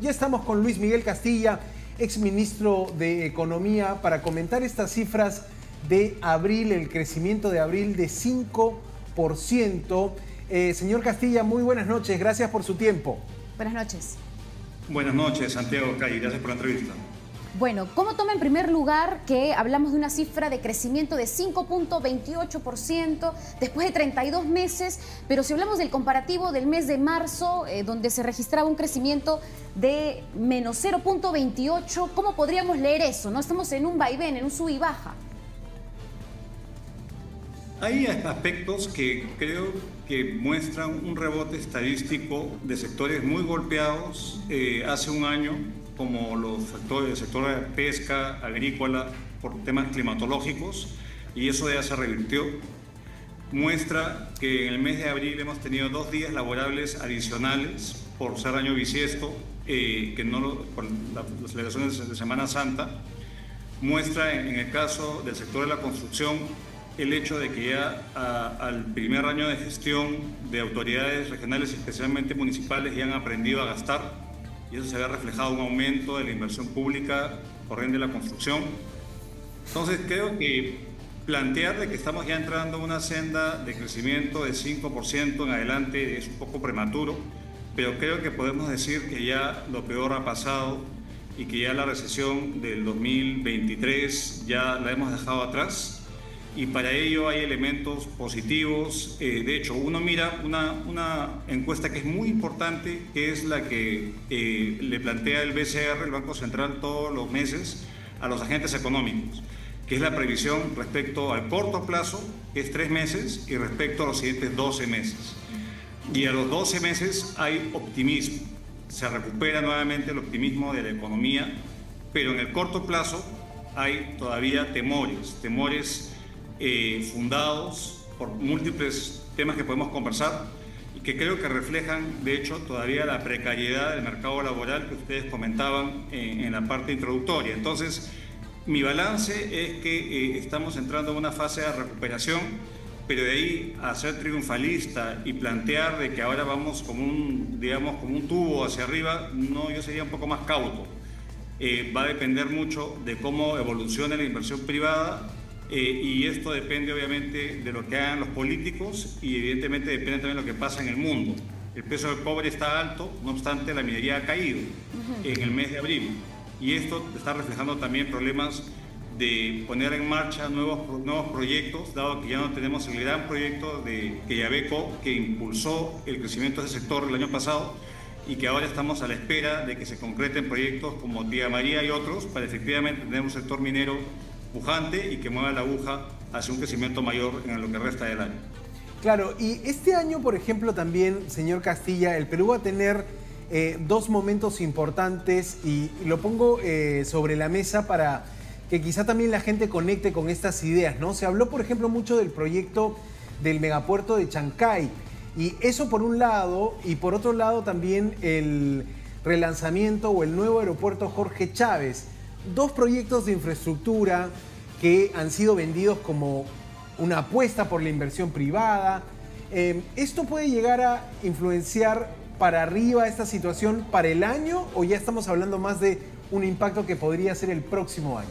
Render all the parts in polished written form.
Ya estamos con Luis Miguel Castilla, exministro de Economía, para comentar estas cifras de abril, el crecimiento de abril de 5%. Señor Castilla, muy buenas noches, gracias por su tiempo. Buenas noches. Buenas noches, Santiago Cay, gracias por la entrevista. Bueno, ¿cómo toma en primer lugar que hablamos de una cifra de crecimiento de 5.28% después de 32 meses? Pero si hablamos del comparativo del mes de marzo, donde se registraba un crecimiento de menos 0.28, ¿cómo podríamos leer eso? ¿No? Estamos en un vaivén, en un sub y baja. Hay aspectos que creo que muestran un rebote estadístico de sectores muy golpeados hace un año, como el sector de pesca, agrícola, por temas climatológicos, y eso ya se revirtió. Muestra que en el mes de abril hemos tenido 2 días laborables adicionales por ser año bisiesto, por las celebraciones de Semana Santa. Muestra en el caso del sector de la construcción el hecho de que ya al primer año de gestión de autoridades regionales, especialmente municipales, ya han aprendido a gastar, y eso se ve reflejado en un aumento de la inversión pública por ende de la construcción. Entonces creo que plantear de que estamos ya entrando en una senda de crecimiento de 5% en adelante es un poco prematuro, pero creo que podemos decir que ya lo peor ha pasado y que ya la recesión del 2023 ya la hemos dejado atrás. Y para ello hay elementos positivos. De hecho, uno mira una encuesta que es muy importante, que es la que le plantea el BCR, el Banco Central, todos los meses a los agentes económicos, que es la previsión respecto al corto plazo, que es 3 meses, y respecto a los siguientes 12 meses. Y a los 12 meses hay optimismo. Se recupera nuevamente el optimismo de la economía, pero en el corto plazo hay todavía temores fundados por múltiples temas que podemos conversar y que creo que reflejan, de hecho, todavía la precariedad del mercado laboral que ustedes comentaban en la parte introductoria. Entonces, mi balance es que estamos entrando en una fase de recuperación, pero de ahí a ser triunfalista y plantear de que ahora vamos como un tubo hacia arriba, no, yo sería un poco más cauto. Va a depender mucho de cómo evolucione la inversión privada. Y esto depende obviamente de lo que hagan los políticos y evidentemente depende también de lo que pasa en el mundo. El precio del cobre está alto, no obstante la minería ha caído en el mes de abril, y esto está reflejando también problemas de poner en marcha nuevos proyectos, dado que ya no tenemos el gran proyecto de Quellaveco que impulsó el crecimiento de ese sector el año pasado, y que ahora estamos a la espera de que se concreten proyectos como Tía María y otros para efectivamente tener un sector minero pujante y que mueva la aguja hacia un crecimiento mayor en lo que resta del año. Claro, y este año, por ejemplo, también, señor Castilla, el Perú va a tener 2 momentos importantes, y lo pongo sobre la mesa para que quizá también la gente conecte con estas ideas, ¿no? Se habló, por ejemplo, mucho del proyecto del megapuerto de Chancay, y eso por un lado, y por otro lado también el relanzamiento o el nuevo aeropuerto Jorge Chávez. 2 proyectos de infraestructura que han sido vendidos como una apuesta por la inversión privada. ¿Esto puede llegar a influenciar para arriba esta situación para el año, o ya estamos hablando más de un impacto que podría ser el próximo año?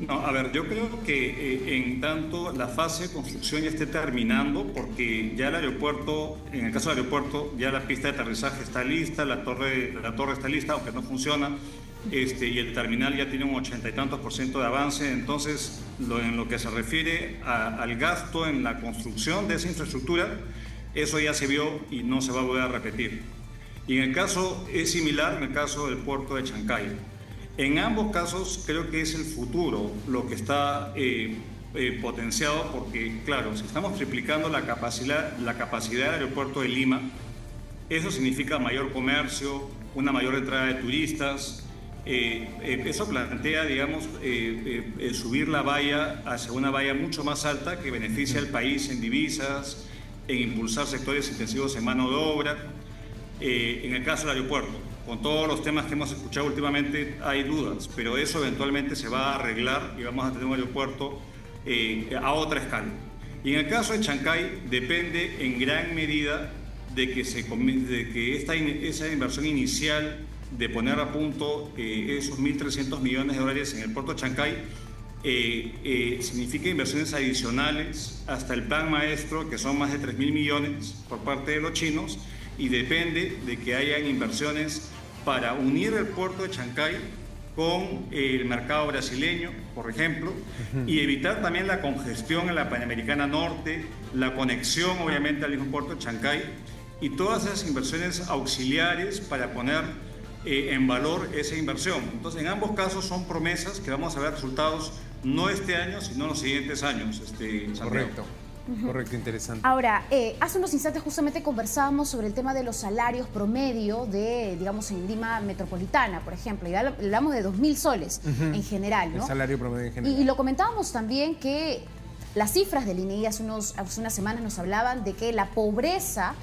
No, a ver, yo creo que en tanto la fase de construcción ya esté terminando, porque ya el aeropuerto, en el caso del aeropuerto, ya la pista de aterrizaje está lista, la torre está lista, aunque no funciona, y el terminal ya tiene un 80 y tantos % de avance. Entonces, en lo que se refiere al gasto en la construcción de esa infraestructura, eso ya se vio y no se va a volver a repetir. Y en el caso es similar en el caso del puerto de Chancay. En ambos casos creo que es el futuro lo que está potenciado, porque claro, si estamos triplicando la capacidad del aeropuerto de Lima, eso significa mayor comercio, una mayor entrada de turistas. Eso plantea, digamos, subir la valla hacia una valla mucho más alta que beneficia al país en divisas, en impulsar sectores intensivos en mano de obra. En el caso del aeropuerto, con todos los temas que hemos escuchado últimamente, hay dudas, pero eso eventualmente se va a arreglar y vamos a tener un aeropuerto a otra escala. Y en el caso de Chancay depende en gran medida de que esa inversión inicial de poner a punto esos 1.300 millones de dólares en el puerto de Chancay significa inversiones adicionales hasta el plan maestro, que son más de 3.000 millones por parte de los chinos, y depende de que hayan inversiones para unir el puerto de Chancay con el mercado brasileño, por ejemplo, y evitar también la congestión en la Panamericana Norte, la conexión obviamente al mismo puerto de Chancay, y todas esas inversiones auxiliares para poner en valor esa inversión. Entonces, en ambos casos son promesas que vamos a ver resultados no este año, sino en los siguientes años. Correcto. Correcto, interesante. Ahora, hace unos instantes justamente conversábamos sobre el tema de los salarios promedio de, digamos, en Lima metropolitana, por ejemplo, y hablamos de 2.000 soles en general, ¿no? El salario promedio en general. Y lo comentábamos también que las cifras del INEGI hace unas semanas nos hablaban de que la pobreza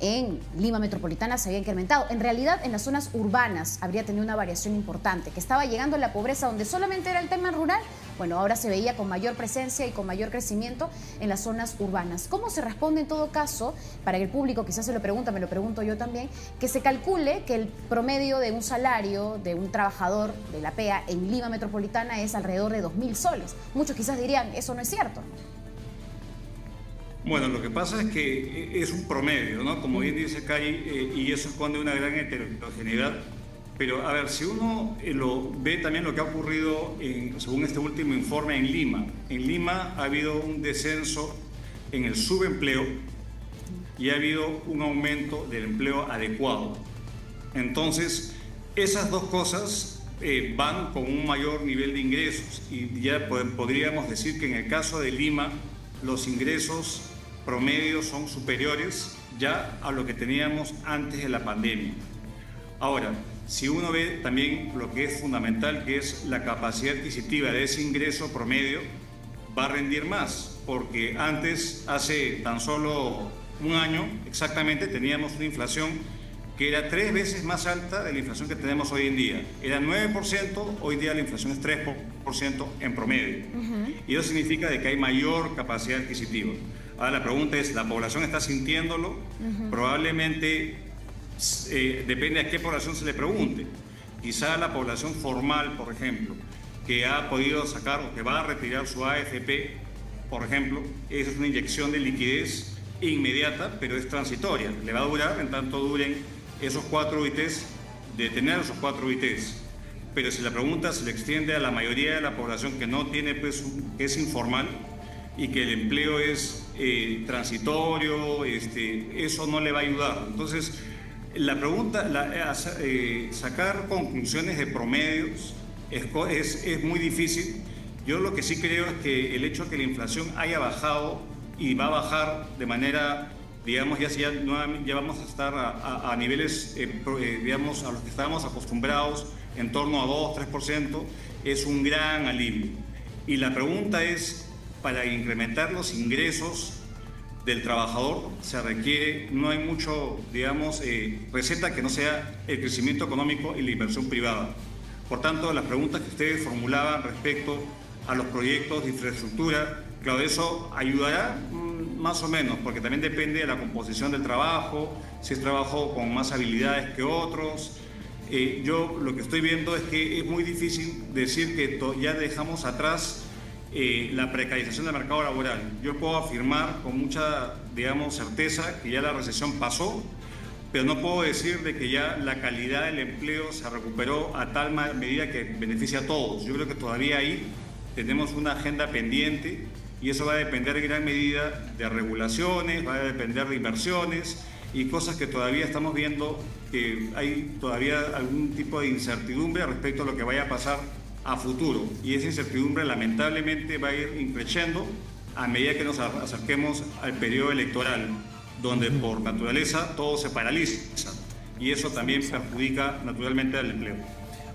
en Lima metropolitana se había incrementado. En realidad, en las zonas urbanas habría tenido una variación importante, que estaba llegando la pobreza donde solamente era el tema rural. Bueno, ahora se veía con mayor presencia y con mayor crecimiento en las zonas urbanas. ¿Cómo se responde en todo caso, para que el público quizás se lo pregunta, me lo pregunto yo también, que se calcule que el promedio de un salario de un trabajador de la PEA en Lima metropolitana es alrededor de 2.000 soles? Muchos quizás dirían, eso no es cierto. Bueno, lo que pasa es que es un promedio, ¿no? Como bien dice Cari, y eso esconde una gran heterogeneidad. Pero, a ver, si uno ve también lo que ha ocurrido según este último informe en Lima. En Lima ha habido un descenso en el subempleo y ha habido un aumento del empleo adecuado. Entonces, esas dos cosas van con un mayor nivel de ingresos. Y ya podríamos decir que en el caso de Lima, los ingresos promedios son superiores ya a lo que teníamos antes de la pandemia. Ahora, si uno ve también lo que es fundamental, que es la capacidad adquisitiva de ese ingreso promedio, va a rendir más, porque antes, hace tan solo un año exactamente, teníamos una inflación que era 3 veces más alta de la inflación que tenemos hoy en día. Era 9%, hoy día la inflación es 3% en promedio. Y eso significa de que hay mayor capacidad adquisitiva. Ahora la pregunta es, ¿la población está sintiéndolo? Probablemente depende a qué población se le pregunte. Quizá la población formal, por ejemplo, que ha podido sacar o que va a retirar su AFP, por ejemplo, esa es una inyección de liquidez inmediata, pero es transitoria. Le va a durar en tanto duren esos 4 UITs, de tener esos 4 UITs. Pero si la pregunta se le extiende a la mayoría de la población que no tiene, pues, que es informal y que el empleo es transitorio, eso no le va a ayudar. Entonces, la pregunta, sacar conclusiones de promedios es muy difícil. Yo lo que sí creo es que el hecho de que la inflación haya bajado y va a bajar de manera, digamos, ya vamos a estar a niveles, digamos, a los que estábamos acostumbrados, en torno a 2-3%, es un gran alivio. Y la pregunta es, para incrementar los ingresos del trabajador se requiere, no hay mucho, digamos, receta que no sea el crecimiento económico y la inversión privada. Por tanto, las preguntas que ustedes formulaban respecto a los proyectos de infraestructura, claro, eso ayudará más o menos, porque también depende de la composición del trabajo, si es trabajo con más habilidades que otros. Yo lo que estoy viendo es que es muy difícil decir que ya dejamos atrás la precarización del mercado laboral. Yo puedo afirmar con mucha, digamos, certeza que ya la recesión pasó, pero no puedo decir de que ya la calidad del empleo se recuperó a tal medida que beneficia a todos. Yo creo que todavía ahí tenemos una agenda pendiente y eso va a depender en gran medida de regulaciones, va a depender de inversiones y cosas que todavía estamos viendo que hay todavía algún tipo de incertidumbre respecto a lo que vaya a pasar a futuro, y esa incertidumbre lamentablemente va a ir increciendo a medida que nos acerquemos al periodo electoral, donde por naturaleza todo se paraliza y eso también perjudica naturalmente al empleo.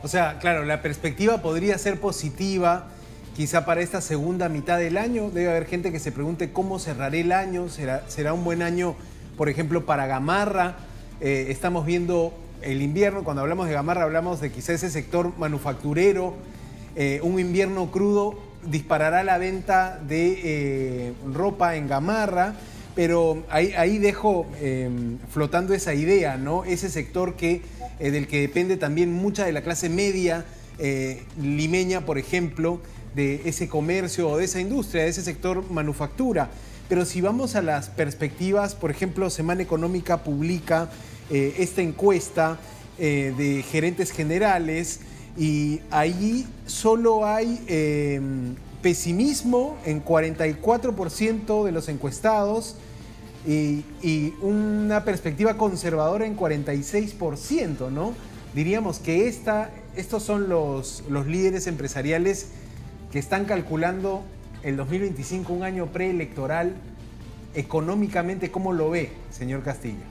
O sea, claro, la perspectiva podría ser positiva quizá para esta segunda mitad del año. Debe haber gente que se pregunte cómo cerraré el año, será un buen año, por ejemplo, para Gamarra. Estamos viendo el invierno, cuando hablamos de Gamarra hablamos de quizá ese sector manufacturero. Un invierno crudo disparará la venta de ropa en Gamarra, pero ahí dejo flotando esa idea, ¿no? Ese sector del que depende también mucha de la clase media limeña, por ejemplo, de ese comercio o de esa industria, de ese sector manufactura. Pero si vamos a las perspectivas, por ejemplo, Semana Económica publica esta encuesta de gerentes generales y allí solo hay pesimismo en 44% de los encuestados y una perspectiva conservadora en 46%, ¿no? Diríamos que estos son los líderes empresariales que están calculando el 2025, un año preelectoral, económicamente. ¿Cómo lo ve, señor Castillo?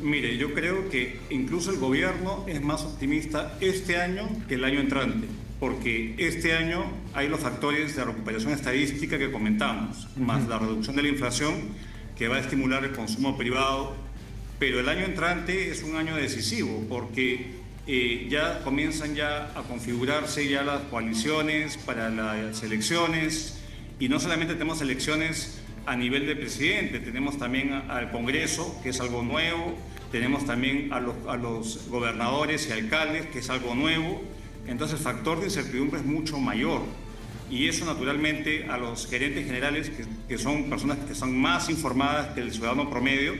Mire, yo creo que incluso el gobierno es más optimista este año que el año entrante, porque este año hay los factores de recuperación estadística que comentamos, más la reducción de la inflación que va a estimular el consumo privado, pero el año entrante es un año decisivo porque ya comienzan a configurarse ya las coaliciones para las elecciones, y no solamente tenemos elecciones a nivel de presidente, tenemos también al Congreso, que es algo nuevo, tenemos también a los gobernadores y alcaldes, que es algo nuevo. Entonces el factor de incertidumbre es mucho mayor, y eso naturalmente a los gerentes generales, que son personas que son más informadas que el ciudadano promedio,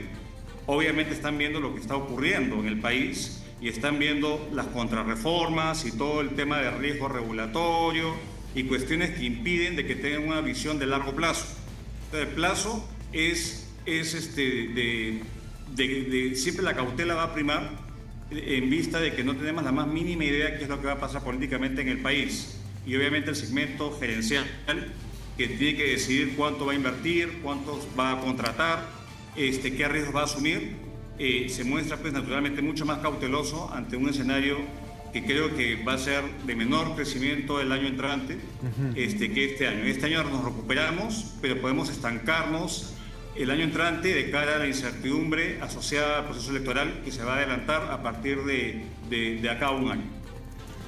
obviamente están viendo lo que está ocurriendo en el país y están viendo las contrarreformas y todo el tema de riesgo regulatorio y cuestiones que impiden de que tengan una visión de largo plazo. Entonces, el plazo siempre la cautela va a primar en vista de que no tenemos la más mínima idea de qué es lo que va a pasar políticamente en el país. Y obviamente el segmento gerencial, que tiene que decidir cuánto va a invertir, cuántos va a contratar, qué riesgos va a asumir, se muestra pues naturalmente mucho más cauteloso ante un escenario que creo que va a ser de menor crecimiento el año entrante que este año. Este año nos recuperamos, pero podemos estancarnos el año entrante de cara a la incertidumbre asociada al proceso electoral que se va a adelantar a partir de acá a un año.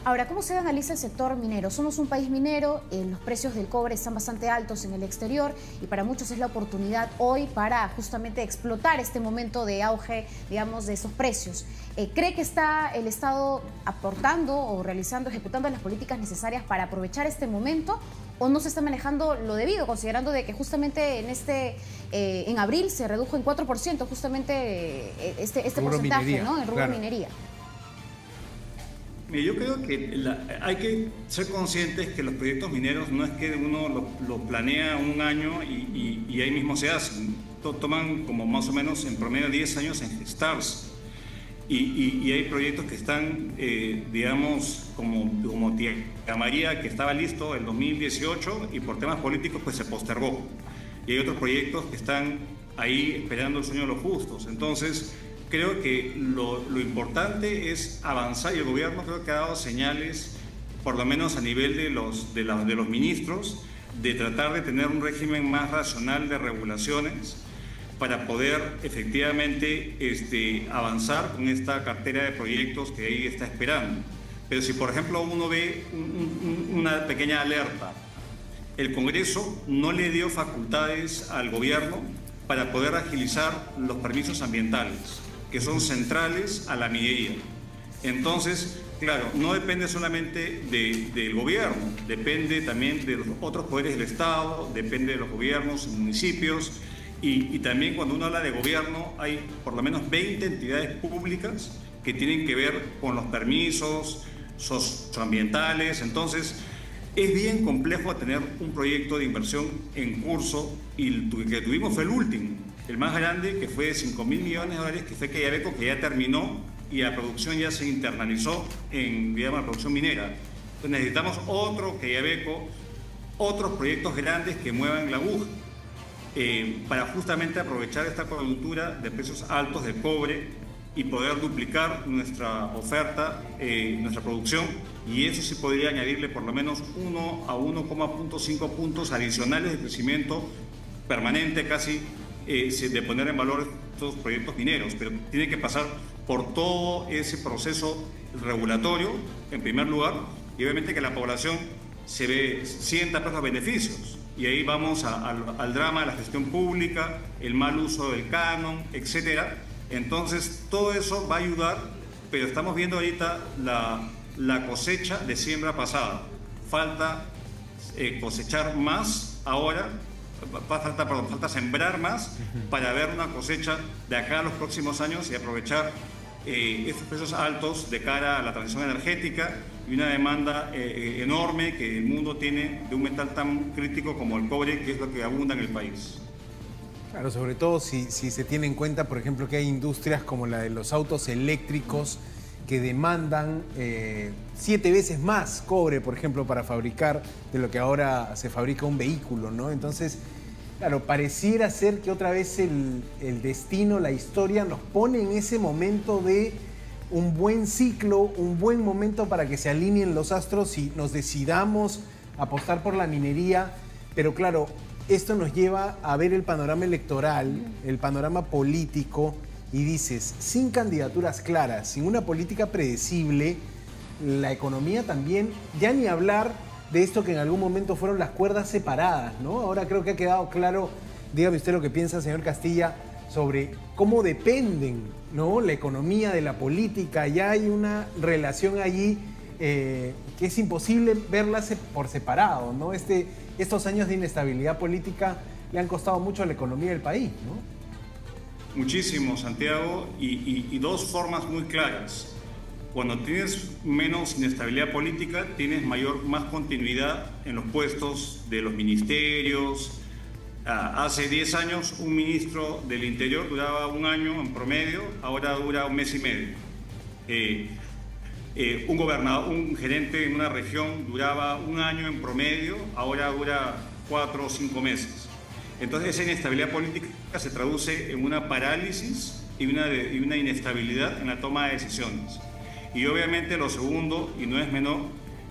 Ahora, ¿cómo se analiza el sector minero? Somos un país minero, los precios del cobre están bastante altos en el exterior y para muchos es la oportunidad hoy para justamente explotar este momento de auge, digamos, de esos precios. ¿Cree que está el Estado aportando o ejecutando las políticas necesarias para aprovechar este momento o no se está manejando lo debido, considerando de que justamente en abril se redujo en 4% justamente este porcentaje, minería, ¿no? En rubro minería. Yo creo que hay que ser conscientes que los proyectos mineros no es que uno lo planea un año y ahí mismo se hacen. Toman como más o menos en promedio 10 años en gestarse. Y hay proyectos que están, digamos, como Tía María, que estaba listo en 2018 y por temas políticos pues se postergó. Y hay otros proyectos que están ahí esperando el sueño de los justos. Entonces, creo que lo importante es avanzar y el gobierno creo que ha dado señales, por lo menos a nivel de los ministros, de tratar de tener un régimen más racional de regulaciones para poder efectivamente avanzar con esta cartera de proyectos que ahí está esperando. Pero si por ejemplo uno ve una pequeña alerta, el Congreso no le dio facultades al gobierno para poder agilizar los permisos ambientales, que son centrales a la minería. Entonces, claro, no depende solamente del gobierno, depende también de los otros poderes del Estado, depende de los gobiernos, municipios, y también cuando uno habla de gobierno hay por lo menos 20 entidades públicas que tienen que ver con los permisos socioambientales. Entonces, es bien complejo tener un proyecto de inversión en curso y el que tuvimos fue el último, el más grande, que fue de $5.000 millones, que fue Quellaveco, que ya terminó y la producción ya se internalizó en, digamos, la producción minera. Entonces necesitamos otro Quellaveco, otros proyectos grandes que muevan la aguja para justamente aprovechar esta coyuntura de precios altos de cobre y poder duplicar nuestra oferta, nuestra producción, y eso sí podría añadirle por lo menos 1 a 1,5 puntos adicionales de crecimiento permanente casi, de poner en valor estos proyectos mineros, pero tiene que pasar por todo ese proceso regulatorio, en primer lugar, y obviamente que la población sienta los beneficios. y ahí vamos al drama de la gestión pública, el mal uso del canon, etcétera. Entonces todo eso va a ayudar, pero estamos viendo ahorita la cosecha de siembra pasada. Falta cosechar más ahora, falta sembrar más para ver una cosecha de acá a los próximos años y aprovechar estos precios altos de cara a la transición energética y una demanda enorme que el mundo tiene de un metal tan crítico como el cobre, que es lo que abunda en el país. Claro, sobre todo si se tiene en cuenta, por ejemplo, que hay industrias como la de los autos eléctricos que demandan 7 veces más cobre, por ejemplo, para fabricar de lo que ahora se fabrica un vehículo, ¿no? Entonces, claro, pareciera ser que otra vez el destino, la historia nos pone en ese momento de un buen ciclo, un buen momento para que se alineen los astros y nos decidamos apostar por la minería. Pero claro, esto nos lleva a ver el panorama electoral, el panorama político, y dices, sin candidaturas claras, sin una política predecible, la economía también, ya ni hablar de esto que en algún momento fueron las cuerdas separadas, ¿no? Ahora creo que ha quedado claro, dígame usted lo que piensa, señor Castilla, sobre cómo dependen, ¿no?, la economía de la política. Ya hay una relación allí que es imposible verla por separado, ¿no? Estos años de inestabilidad política le han costado mucho a la economía del país, ¿no? Muchísimo, Santiago, y dos formas muy claras. Cuando tienes menos inestabilidad política, tienes más continuidad en los puestos de los ministerios. Hace 10 años un ministro del Interior duraba 1 año en promedio, ahora dura 1 mes y medio. Un gobernador, un gerente en una región duraba 1 año en promedio, ahora dura 4 o 5 meses. Entonces esa inestabilidad política se traduce en una parálisis y una inestabilidad en la toma de decisiones. Y obviamente lo segundo, y no es menor,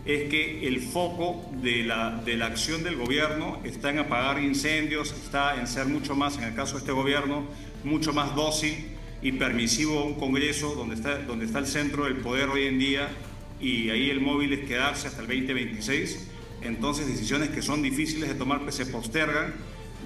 es que el foco de la acción del gobierno está en apagar incendios, está en ser mucho más, en el caso de este gobierno, mucho más dócil y permisivo a un Congreso donde está el centro del poder hoy en día, y ahí el móvil es quedarse hasta el 2026. Entonces decisiones que son difíciles de tomar pues se postergan,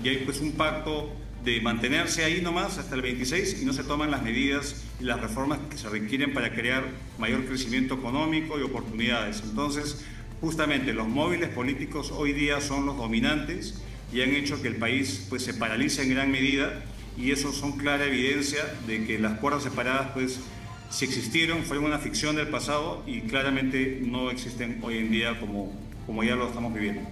y hay pues un pacto de mantenerse ahí nomás hasta el 26 y no se toman las medidas y las reformas que se requieren para crear mayor crecimiento económico y oportunidades. Entonces, justamente los móviles políticos hoy día son los dominantes y han hecho que el país pues se paralice en gran medida, y eso son clara evidencia de que las cuerdas separadas pues si existieron fueron una ficción del pasado y claramente no existen hoy en día como ya lo estamos viviendo.